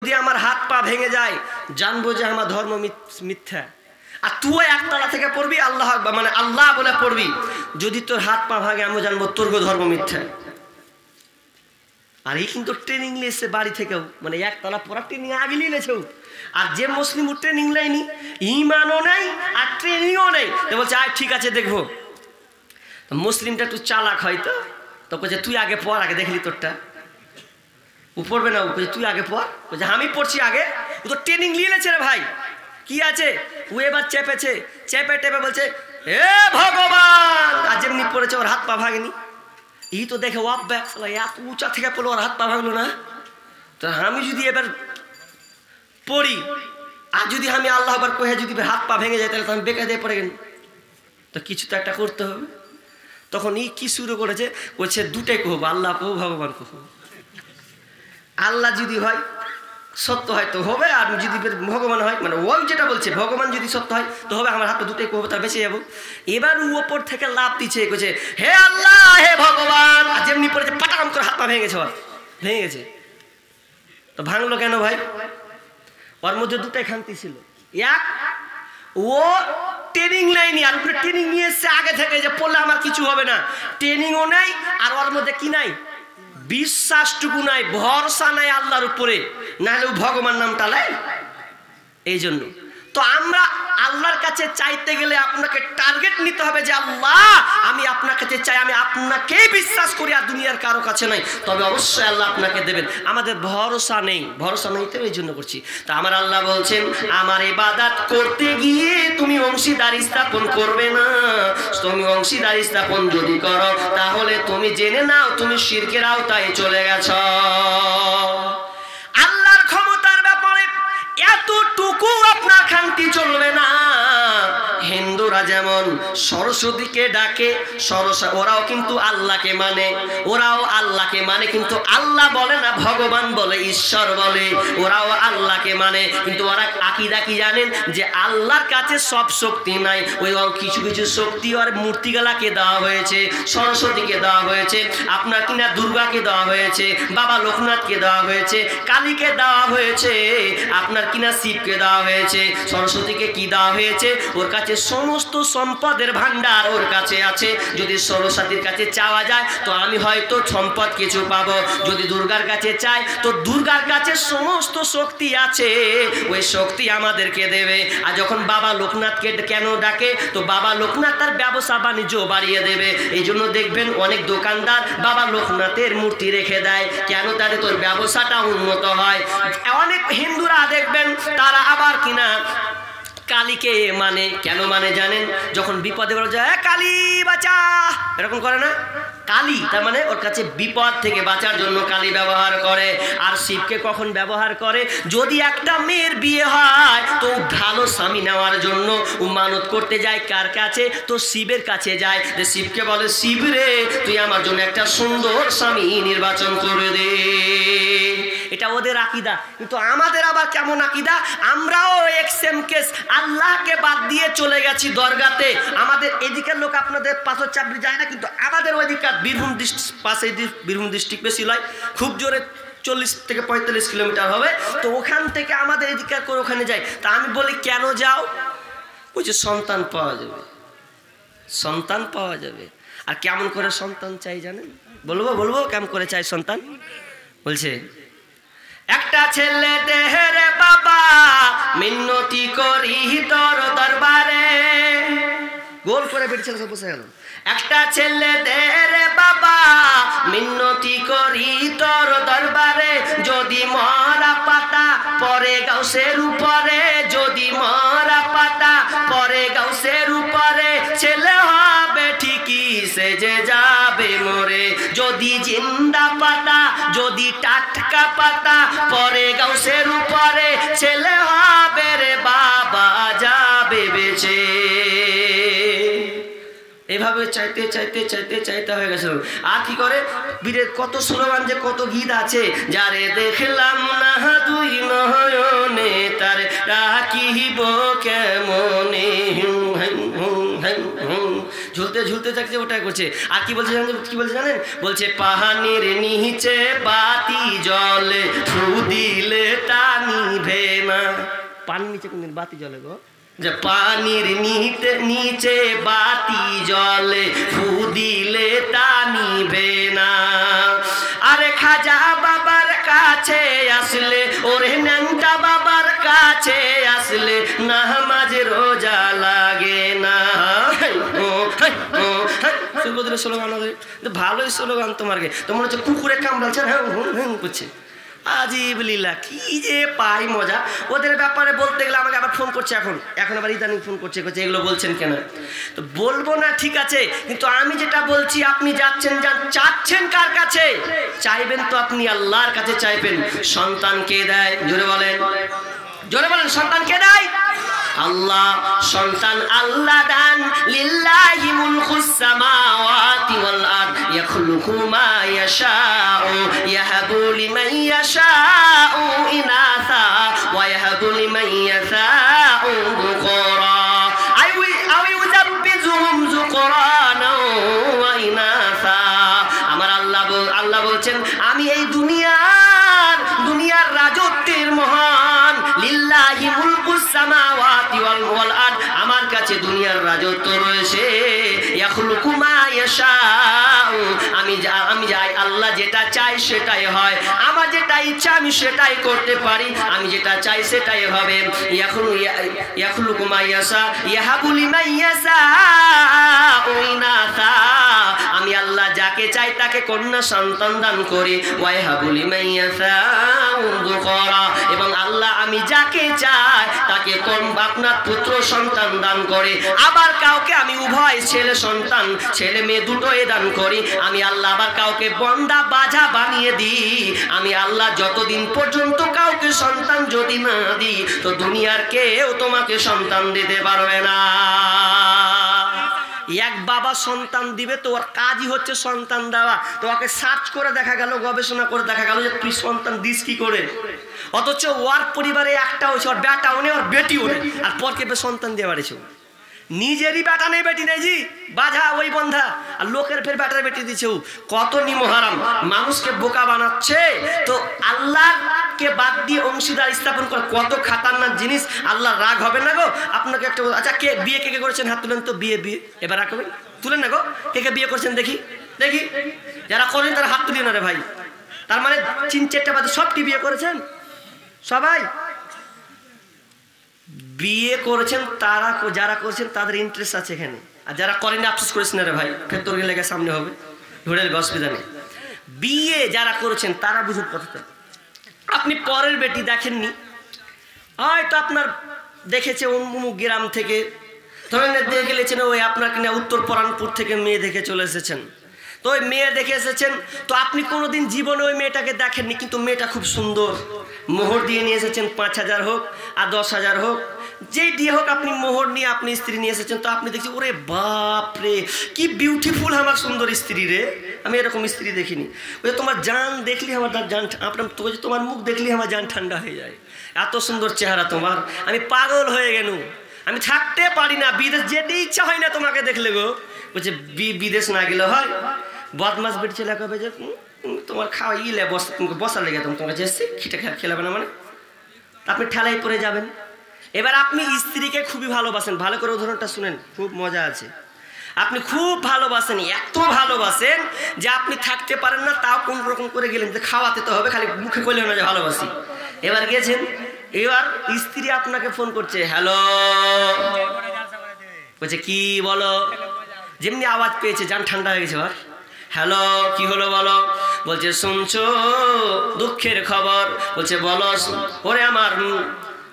যদি আমার হাত পা ভেঙে যায় জানবো যে আমার ধর্ম মিথ্যা। আর তুই একতলা থেকে পড়বি আল্লাহ আকবার মানে আল্লাহ বলে পড়বি, যদি তোর হাত পা ভাঙে আমি জানবো তোর ধর্ম মিথ্যা। আর এই কিন্তু ট্রেনিং নিয়েছে বাড়ি থেকেও, মানে একতলা পড়ার ট্রেনিং আগে নিয়েছেও। আর যে মুসলিম ট্রেনিং নেয়নি, ইমানও নেই আর ট্রেনিংও নেই, বলছে আয় ঠিক আছে দেখবো। মুসলিমটা একটু চালাক হয়তো, তো বলছে তুই আগে পড়, আগে দেখলি তোরটা। ও পড়বে না, ও বলছে তুই আগে পড়, বলছে আমি পড়ছি আগে। ও তো ট্রেনিং নিয়ে নিয়েছে রে ভাই, কি আছে। ও এবার চেপেছে, চেপে টেপে বলছে হে ভগবান, আর যেমনি পড়েছে ওর হাত পা ভাগেনি। এই তো দেখে ওয়াপ ব্যাক, এত উঁচা থেকে পড়লো ওর হাত পা ভাগলো না। তো আমি যদি এবার পড়ি আর যদি আমি আল্লাহ আকবার কহে যদি হাত পা ভেঙে যায়, তাহলে তো আমি বেকার দিয়ে পড়ে গেল। তো কিছু তো একটা করতে হবে। তখন এই কি শুরু করেছে, বলছে দুটাই কহব, আল্লাহ কহব ভগবান কহব। আল্লাহ যদি হয় সত্য হয় তো হবে, আর যদি ভগবান হয় মানে ওই যেটা বলছে ভগবান যদি সত্য হয় তো হবে, আমার হাতটা দুটাই কহবো, তার বেঁচে যাবো। এবার ও ওপর থেকে লাভ দিচ্ছে, কইছে হে আল্লাহ হে ভগবান, আর যেমনি পড়েছে পাটাম করে হাত পা ভেঙে গেছে, ভেঙে গেছে। তো ভাঙলো কেন ভাই? ওর মধ্যে দুটাই খান্তি ছিল। এক, ও ট্রেনিং নেয়নি, আর উপরে ট্রেনিং নিয়ে এসছে আগে থেকে যে পড়লে আমার কিছু হবে না। ট্রেনিংও নাই, আর ওর মধ্যে কি নাই, বিশ্বাসটুকু নাই, ভরসা নাই আল্লাহর উপরে, নাহলে ও ভগবান নামটা লাই। এই জন্য তো আমরা আল্লাহর কাছে চাইতে গেলে আপনাকে টার্গেট নিতে হবে যে আল্লাহ আমি আপনার কাছে চাই, আমি আপনাকেই বিশ্বাস করি, আর দুনিয়ার কারো কাছে নাই, তবে অবশ্যই আল্লাহ আপনাকে দেবেন। আমাদের ভরসা নেই, ভরসা নেই তো এই জন্য করছি। তা আমার আল্লাহ বলছেন আমার ইবাদত করতে গিয়ে তুমি অংশীদারি স্থাপন করবে না। তুমি অংশীদারি স্থাপন যদি করো তাহলে তুমি জেনে নাও তুমি শিরকের আওতায় চলে গেছো। আল্লাহর ক্ষমতার ব্যাপারে এতটুকু আপনার খান্তি চলবে না। হিন্দুরা যেমন সরস্বতীকে ডাকে, ওরাও কিন্তু আল্লাহকে মানে, ওরাও আল্লাহকে মানে, কিন্তু আল্লাহ বলে না, ভগবান বলে, ঈশ্বর বলে। ওরাও আল্লাহকে মানে, কিন্তু ওরা আকীদা কি জানেন, যে আল্লাহর কাছে সব শক্তি নাই, ওই কিছু কিছু শক্তি আর মূর্তিগুলাকে দেওয়া হয়েছে, সরস্বতীকে দেওয়া হয়েছে, আপনার কিনা দুর্গাকে দেওয়া হয়েছে, বাবা লোকনাথকে দেওয়া হয়েছে, কালীকে দেওয়া হয়েছে, আপনার কিনা শিবকে দেওয়া হয়েছে, সরস্বতীকে কি দেওয়া হয়েছে, ওর কাছে সমস্ত সম্পদের ভান্ডার ওর কাছে আছে। যদি সরস্বতীর কাছে চাওয়া যায় তো আমি হয়তো সম্পদ কিছু পাবো, যদি দুর্গার কাছে চাই তো দুর্গার কাছে সমস্ত শক্তি আছে, ওই শক্তি আমাদেরকে দেবে। আর যখন বাবা লোকনাথকে কেন ডাকে, তো বাবা লোকনাথ তার ব্যবসা বাণিজ্য বাড়িয়ে দেবে। এই জন্য দেখবেন অনেক দোকানদার বাবা লোকনাথের মূর্তি রেখে দেয়, কেন, তাহলে তোর ব্যবসাটা উন্নত হয়। অনেক হিন্দুরা দেখবেন তারা আবার কিনা কালীকে মানে, কেন মানে জানেন, যখন বিপদে বলা যায় কালী বাঁচা, এরকম করে না, কালী তার মানে ওর কাছে বিপদ থেকে বাঁচার জন্য কালী ব্যবহার করে। আর শিবকে কখন ব্যবহার করে, যদি একটা মেয়ের বিয়ে হয় তো ভালো স্বামী নেওয়ার জন্য ও মানত করতে যায় কার কাছে, তো শিবের কাছে যায়, যে শিবকে বলে শিব রে তুই আমার জন্য একটা সুন্দর স্বামী নির্বাচন করে দে। এটা ওদের আকীদা। কিন্তু আমাদের আবার কেমন আকীদা, আমরাও এক সেম কেস, আল্লাহকে বাদ দিয়ে চলে গেছি দরগাতে। আমাদের এদিকের লোক আপনাদের পাথর চাপড়ি যায় না, কিন্তু আমাদের ওইদিকে বীরভূম পাশে বীরভূম ডিস্ট্রিক্ট বেশি নয়, খুব জোরে 40 থেকে 45 কিলোমিটার হবে, তো ওখান থেকে আমাদের এদিকে করে ওখানে যায়। তা আমি বলি কেন যাও, বলছে সন্তান পাওয়া যাবে, সন্তান পাওয়া যাবে। আর কেমন করে সন্তান চাই জানেন, বলবো কেমন করে চাই সন্তান, বলছে একটা ছেলে দেহের বাবা মিন্নতি করি তোর দরবারে, গোল করে বেরিয়েছিল সব বসে গেল। একটা ছেলে দেহের বাবা মিন্নতি করি তোর দরবারে, যদি মরা পাতা পরে গাউসের উপরে, যদি মরা পাতা পরে গাউসের উপরে, ছেলে হবে ঠিকই সেজে যাবে মরে। যদি জিন্দা পাতা, যদি টাটকা পাতা পরে গাউসের উপরে, ছেলে হবে রে বাবা যাবে বেঁচে। এভাবে চাইতে চাইতে চাইতে চাইতে হয়ে গেছিল। আর কি করে বীরের কত স্লোগান, যে কত গীত আছে, যারে দেখলাম না দুই নয়নে তার রাখিব কেমনে, ঝুলতে ঝুলতে ঝুলতে থাকছে, ওটাই করছে। আর কি বলছে জানেন, কি বলছে জানেন? বলছে পাহানির নিচে বাতি জ্বলে, ফু দিলে তা নিভে না। পানির নিচে কোনদিন বাতি জ্বলে গো? যে পানির নিচে বাতি জ্বলে, ফু দিলে তা নিভে না। আরে খাজা বাবার কাছে আসলে, ওরে ন্যাংটা বাবার কাছে আসলে, নামাজ রোজা লাগে না। স্লোগান ভালোই স্লোগান তোমারকে, তোমার হচ্ছে কুকুরে কামড়াচ্ছে, হ্যাঁ করছে। আজিব লীলা, কি যে পাই মজা ওদের ব্যাপারে বলতে গেলে। আমাকে আবার ফোন করছে, এখন আবার ইদানিং ফোন করছে, এগুলো বলছেন কেন? তো বলবো না, ঠিক আছে, কিন্তু আমি যেটা বলছি, আপনি যাচ্ছেন চাচ্ছেন কার কাছে? চাইবেন তো আপনি আল্লাহর কাছে চাইবেন। সন্তান কে দেয়? জোরে বলেন, জোরে বলেন, সন্তান কে দেয়? আল্লাহ। সন্তান আল্লাহ দান। লিল্লাহি মুলকুস সামাওয়াতি ওয়াল আরদ, ইয়াখলুকু মা ইয়াশাউ, ইয়াহাবু লিমান ইয়াশাউ ইনাসা ওয়া ইয়াহাবু লিমান ইয়াশাউ যুকরা, আও ইউযাব্বিজুহুম যুকরানা ওয়া ইনাসা। আমার আল্লাহ বলছেন, আমি এই দুনিয়ার রাজত্বের মহান। লিল্লাহি মুলকুস সামাওয়াতি ওয়াল আরদ, আমার কাছে দুনিয়ার রাজত্ব রয়েছে। ইয়াখলুকু মা ইয়াশাউ, আমি যাই, আল্লাহ যেটা চাই সেটাই হয়। আমার যেটা ইচ্ছা আমি সেটাই করতে পারি, আমি যেটা চাই সেটাই হবে। ইয়াখলুকু মা ইয়াশা, ইয়াহাবু লিমান ইয়াশাউ ইনাসা, আমি আল্লাহ যাকে চাই তাকে কন্যা সন্তান দান করি। ওয়া ইয়াহাবু লিমান ইয়াশাউ যুকরা, এবং আল্লাহ আমি যাকে চাই তাকে আপনার পুত্র সন্তান দান করে। আবার কাউকে আমি উভয় ছেলে মেয়ে দুটোই দান করি। আমি আল্লাহ আবার কাউকে বন্দা বাজা বানিয়ে দিই। আমি আল্লাহ যতদিন পর্যন্ত কাউকে সন্তান যদি না দিই, তো দুনিয়ার কেউ তোমাকে সন্তান দিতে পারবে না। এক বাবা সন্তান দিবে, তো ওর কাজই হচ্ছে সন্তান দেওয়া। তো ওকে সার্চ করে দেখা গেল, গবেষণা করে দেখা গেল যে তুই সন্তান দিস কি করে। অথচ ওর পরিবারে একটা হয়েছে, ওর বেটাও নেই, ওর বেটিও নেই, আর পরকে সন্তান দিয়ে বাড়িছে। নিজেরই বেটা নেই, বেটি নেই, জি বাজা ওই বন্ধা, আর লোকের ফের বেটার বেটি দিচ্ছে। কত নিমহারাম, মানুষকে বোকা বানাচ্ছে। তো আল্লাহকে বাদ দিয়ে অংশীদার স্থাপন করে কত খাতারনাক জিনিস। আল্লাহ রাগ হবে না গো? আপনাকে একটা, আচ্ছা কে বিয়ে কে করেছেন? হাত তুলেন তো। বিয়ে এবার রাখবেন, তুলেন না গো। কে বিয়ে করেছেন দেখি? যারা করেন তারা হাত তুলি না রে ভাই। তার মানে 3-4টা বাদে সবটি বিয়ে করেছেন? সবাই বিয়ে করেছেন, তারা যারা করেছেন তাদের ইন্টারেস্ট আছে এখানে, আর যারা করেন আফসোস করেছেন না রে ভাই, ফের তোর লেগে সামনে হবে, ধরে অসুবিধা নেই। বিয়ে যারা করেছেন তারা বুঝুন কথাটা। আপনি পরের বেটি দেখেননি, হয়তো আপনার দেখেছে অমুক গ্রাম থেকে, ধরেন দেখে গেলেছেন ওই আপনার কিনা উত্তর পরানপুর থেকে মেয়ে দেখে চলে এসেছেন। তো ওই মেয়ে দেখে এসেছেন, তো আপনি কোনোদিন জীবনে ওই মেয়েটাকে দেখেননি, কিন্তু মেয়েটা খুব সুন্দর। মোহর দিয়ে নিয়ে এসেছেন, 5,000 হোক আর 10,000 হোক, যেই দিয়ে হোক, আপনি মোহর নিয়ে আপনি স্ত্রী নিয়ে এসেছেন। তো আপনি দেখছেন, ওরে বাপ রে, কি বিউটিফুল আমার সুন্দর স্ত্রী রে, আমি এরকম স্ত্রী দেখিনি। ওই তোমার জান দেখলি আমার জান, তোমার মুখ দেখলি আমার জান ঠান্ডা হয়ে যায়, এত সুন্দর চেহারা তোমার, আমি পাগল হয়ে গেল, আমি থাকতে পারি না, বিদেশ যেতে ইচ্ছা হয় না তোমাকে দেখলে গো। বলছে বিদেশ না গেলে হয়? বদমাস বেটি ছেলে কবে যে তোমার খাওয়া ইলে বসা লেগে তোমার কাছে খিটে খেলাবে না, মানে আপনি ঠেলাই পরে যাবেন। এবার আপনি স্ত্রীকে খুবই ভালোবাসেন, ভালো করে উদাহরণটা শুনেন, খুব মজা আছে। আপনি খুব ভালোবাসেন, এত ভালোবাসেন যে আপনি থাকতে পারেন না, তাও কোন রকম করে গেলেন, যে খাওয়াতে তো হবে, খালি মুখে কইলেও না যে ভালোবাসি। এবার গেছেন, এবার স্ত্রী আপনাকে ফোন করছে, হ্যালো, বলছে কি বলো, যেমনি আওয়াজ পেয়েছে জান ঠান্ডা হয়ে গেছে। হ্যালো, কি হলো বলো? বলছে শুনছো দুঃখের খবর? বলছে বলো। ওরে আমার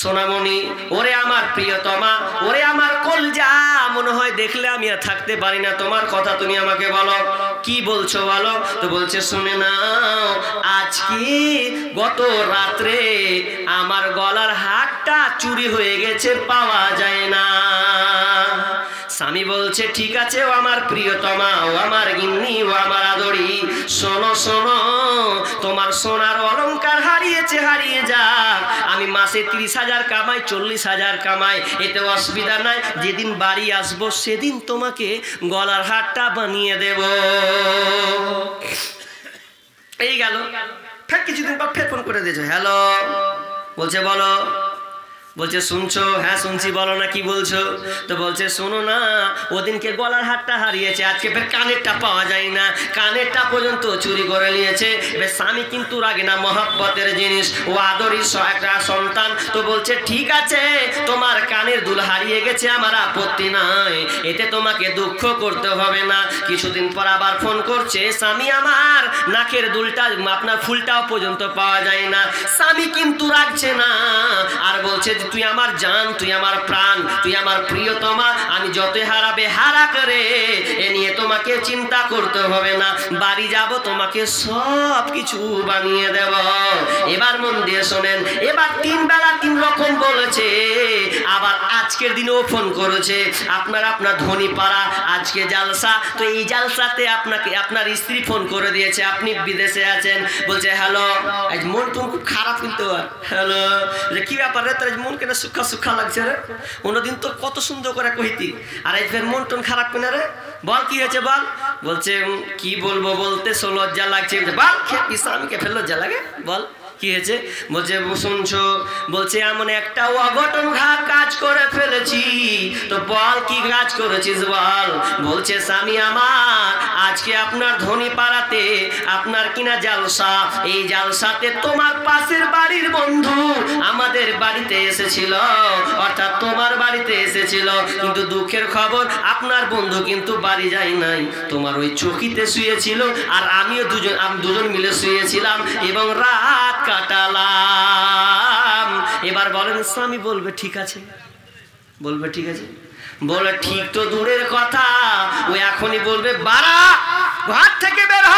সোনামণি, ওরে আমার প্রিয়তমা, ওরে আমার কলজা, মনে হয় দেখলে আমি আর থাকতে পারি না, তোমার কথা তুমি আমাকে বলো, কি বলছো বলো। তো বলছে শুনে নাও, আজকে গত রাত্রে আমার গলার হারটা চুরি হয়ে গেছে, পাওয়া যায় না। স্বামী বলছে ঠিক আছে, ও আমার প্রিয়তমা, ও আমার গিন্নি, ও আমার আদরি, শোনো শোনো, তোমার সোনার অলংকার হারিয়েছে, হারিয়ে যাক, আমি মাসে 30,000 কামাই 40,000 কামাই, এতে অসুবিধা নাই, যেদিন বাড়ি আসবো সেদিন তোমাকে গলার হারটা বানিয়ে দেব। এই গেল, ফের কিছুদিন পর ফের ফোন করে দিয়েছে, হ্যালো, বলছে বলো, বলছে শুনছো? হ্যাঁ শুনছি, বলো না কি বলছো? তো বলছে শোনো না, ওদিনকে গলার হারটা হারিয়েছে, আজকে ফের কানেরটা পাওয়া যায় না, কানেরটা পর্যন্ত চুরি করে নিয়েছে। এবার স্বামী কিন্তু রাগে না, মহব্বতের জিনিস, ও আদরের একটা সন্তান। তো বলছে ঠিক আছে, তোমার কানের দুল হারিয়ে গেছে, আমার আপত্তি নাই, এতে তোমাকে দুঃখ করতে হবে না। কিছুদিন পর আবার ফোন করছে, স্বামী আমার নাকের দুলটা, আপনার ফুলটাও পর্যন্ত পাওয়া যায় না। স্বামী কিন্তু রাখছে না, আর বলছে তুই আমার জান, তুই আমার প্রাণ, তুই আমার প্রিয়তমা, আমি যতই হারাবে হারা করে, এ নিয়ে তোমাকে চিন্তা করতে হবে না, বাড়ি যাব তোমাকে সব কিছু বানিয়ে দেব। এবার মন দিয়ে শোনেন, এবার 3 বেলা 3 রকম বলেছে। আবার আজকের দিনেও ফোন করেছে, আপনার ধনী পাড়া আজকে জালসা, তো এই জালসাতে আপনাকে আপনার স্ত্রী ফোন করে দিয়েছে, আপনি বিদেশে আছেন। বলছে হ্যালো, আজ মন তুমি খুব খারাপ কিন্তু, হ্যালো, কি ব্যাপার রে, তোর মন কেন সুখা সুখা লাগছে রে? অন্যদিন তো কত সুন্দর করে কইতি, আর এই ফের মন টন খারাপ কেন রে? বল কি হয়েছে বল। বলছে কি বলবো, বলতে সো লজ্জা লাগছে। বল স্বামীকে ফের লজ্জা লাগে, বল কি হয়েছে? বলছে শুনছো, বলছে এমন একটা অঘটন কাজ করে ফেলেছি। তো বল কি কাজ করেছিস বল। বলছে স্বামী আমার আজকে আপনার ধনী পাড়াতে আপনার কিনা জালসা, এই জালসাতে তোমার পাশের বাড়ির বন্ধু আমাদের বাড়িতে এসেছিল, অর্থাৎ তোমার বাড়িতে এসেছিল, কিন্তু দুঃখের খবর আপনার বন্ধু কিন্তু বাড়ি যায় নাই, তোমার ওই চৌকিতে শুয়েছিল, আর আমিও দুজন মিলে শুয়েছিলাম এবং রাত কাটালাম। এবার বলেন স্বামী বলবে ঠিক আছে, বলবে ঠিক আছে? বলে ঠিক তো দূরের কথা, ও এখনই বলবে বাড়া ঘর থেকে বের হ।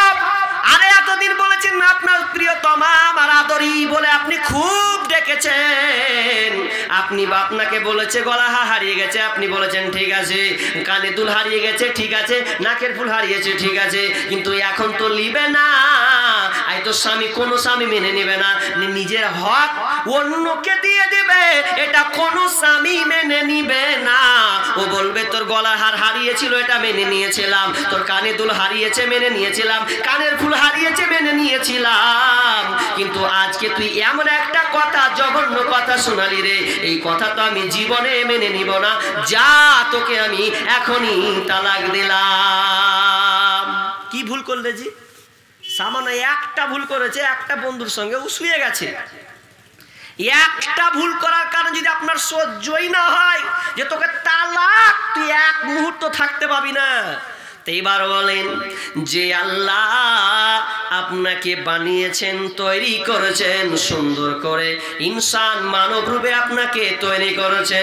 আরে এতদিন বলেছেন না আপনার প্রিয়তমা আমার আদরি বলে আপনি খুব ডেকেছেন, আপনি আপনাকে বলেছে গলা হারিয়ে গেছে, আপনি বলেছেন ঠিক আছে, কানে দুল হারিয়ে গেছে ঠিক আছে, নাকের ফুল হারিয়েছে ঠিক আছে, কিন্তু এখন তো নিবে না। আই তো স্বামী, কোনো স্বামী মেনে নেবে না, নিজের হক অন্যকে দিয়ে দেবে, এটা কোনো স্বামী মেনে নিবে না। ও বলবে তোর গলার হার হারিয়েছিল, এটা মেনে নিয়েছিলাম, তোর কানে দুল হারিয়েছে মেনে নিয়েছিলাম, কানের ফুল হারিয়েছে মেনে নিয়েছিলাম, কিন্তু আজকে তুই এমন একটা কথা, জঘন্য কথা শোনালি রে, এই কথা তো আমি জীবনে মেনে নিব না, যা তোকে আমি এখনই তালাক দিলাম। কি ভুল করলে জি? সামান্য একটা ভুল করেছে, একটা বন্ধুর সঙ্গে ও শুয়ে গেছে, একটা ভুল করার কারণে যদি আপনার সহ্যই না হয় যে তোকে তালাক, তুই এক মুহূর্ত থাকতে পাবি না। এবার বলেন যে আল্লাহ আপনাকে বানিয়েছেন, তৈরি করেছেন সুন্দর করে, ইনসান মানব রূপে আপনাকে তৈরি করেছেন।